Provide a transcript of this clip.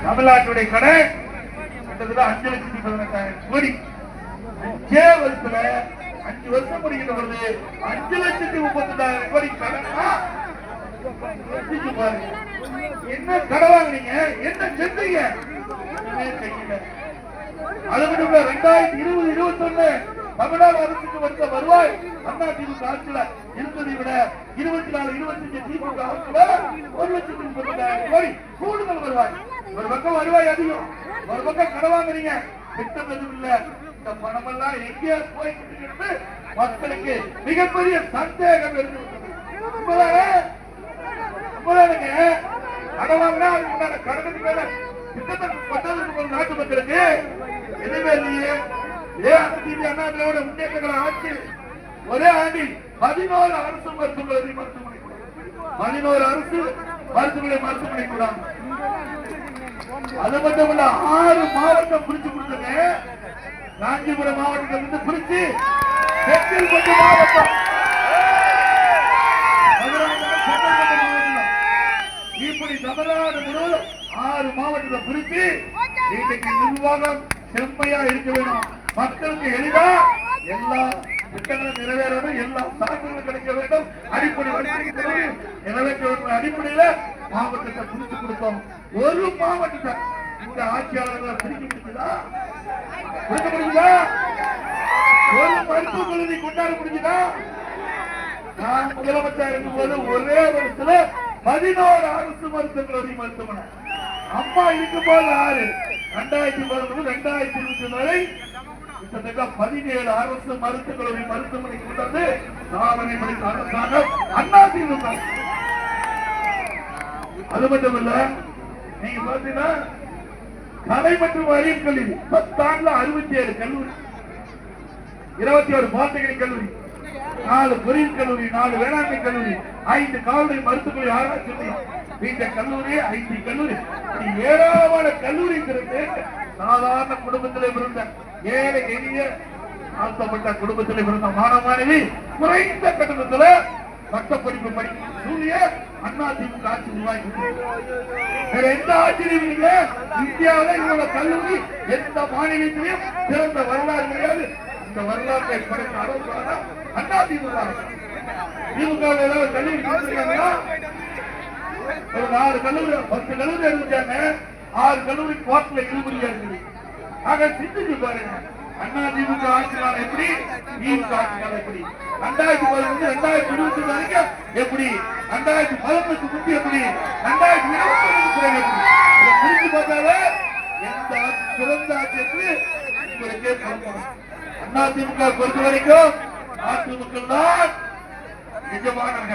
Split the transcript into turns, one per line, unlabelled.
தமிழ்நாட்டுடைய கடன் கிட்டத்தட்ட 5,18,000 கோடி. 5 வருஷத்துல 5 வருஷம் முடிக்கிற பொழுது 5,32,000 கோடி கடன். என்ன கடன் வாங்குறீங்க? என்ன செஞ்சீங்க? அது மட்டும் இல்ல, 2020-21 தமிழ்நாடு அரசுக்கு வந்த வருவாய் அண்ணா திமுக ஆட்சியில இருந்ததை விட 24-25 திமுக ஆட்சியில 1,30,000 கோடி கூடுதல் வருவாய். ஒரு பக்கம் வருவாய் அதிகம், ஒரு பக்கம் கடன் வாங்குறீங்க. திட்டம் எதுவும் இல்ல. இந்த பணம் எல்லாம் எங்கே போய்கிட்டு மக்களுக்கு மிகப்பெரிய சந்தேகம் இருந்து கடன் வாங்கினா அதுக்கு கடனுக்கு மேல நாட்டு மக்களுக்கு எதுவுமே இல்லையே. அண்ணாதிராவிட முன்னேற்ற கழக ஆட்சி ஒரே ஆண்டில் 11 அரசு மருத்துவமனை 11 அரசு மருத்துவமனை கூட. அது மட்டும் இல்ல, 6 மாவட்டம் பிரிச்சு கொடுத்தங்க. காஞ்சிபுரம் மாவட்டத்தில் இருந்து பிரிச்சு செங்கல்பட்டு மாவட்டம், இப்படி தமிழ்நாடு முழுவதும் 6 மாவட்டத்தை பிரிச்சு இன்றைக்கு நிர்வாகம் செம்மையா இருக்க வேணும். மக்களுக்கு எளிதா எல்லா திட்டங்களும் நிறைவேற வேண்டும், எல்லா சான்றுகளும் கிடைக்க வேண்டும், அடிப்படை வசதிகள் நிறைவேற்ற வேண்டும். அடிப்படையில மாவட்டத்தை பிரித்து கொடுத்தோம். ஒரு மாவட்டத்தை இந்த ஆட்சியாளர்களை பிரிக்க முடியுதா? ஒரு மருத்துவக் கல்லூரி கொண்டாட முடியுதா? நான் முதலமைச்சர் இருக்கும்போது ஒரே வருஷத்துல 11 அரசு மருத்துவக் கல்லூரி மருத்துவமனை. அம்மா இருக்கும்போது 6, 2011-2020 வரை கிட்டத்தட்ட 17 அரசு மருத்துவக் கல்லூரி மருத்துவமனை கொண்டது சாதனை படைத்த அரசாங்கம் அண்ணா திமுக. அது மட்டும் இல்ல, நீங்க பாத்தீங்கன்னா கலை மற்றும் அறிவியல் கல்லூரி 10 ஆண்டுல 67 கல்லூரி, 21 பாலிடெக்னிக் கல்லூரி, 4 பொறியியல் கல்லூரி, 4 வேளாண்மை கல்லூரி, 5 கால்நடை மருத்துவக் கல்லூரி, ஆராய்ச்சி நிலையம், இந்த கல்லூரி, ஐடி கல்லூரி, ஏராளமான கல்லூரி திறந்து சாதாரண குடும்பத்திலே பிறந்த ஏழை எளிய ஆழ்த்தப்பட்ட குடும்பத்திலே பிறந்த மாணவ மாணவி குறைந்த கட்டணத்துல பட்டப்படிப்பு படிக்கும் சூழ்நிலை அண்ணா திமுக ஆட்சி உருவாக்கி. வேற எந்த ஆட்சியும் இல்லை இந்தியாவில் இவ்வளவு கல்லூரி எந்த மாநிலத்திலையும் சிறந்த வரலாறு கிடையாது. இந்த வரலாற்றை படைத்த அரசு அண்ணா திமுக. திமுக ஏதாவது கல்லூரி கொடுத்திருக்காங்களா? ஒரு 4 கல்லூரி 10 கல்லூரி இருந்துட்டாங்க. 6 கல்லூரி கோர்ட்ல இழுபறியா இருக்குது. ஆக சிந்திச்சு பாருங்க, அண்ணா திமுக ஆட்சியாளர் எப்படி, திமுக ஆட்சியாளர் எப்படி, 2010-2020 வரைக்கும் எப்படி, 2011 முந்தி எப்படி, 2021 பிறகு எப்படி, இதை பிரிச்சு பார்த்தாலே எந்த சிறந்த ஆட்சிக்கு உங்களுக்கே சொல்லணும். அண்ணா திமுக பொறுத்த வரைக்கும் அதிமுக தான் நிஜமானவர்கள்.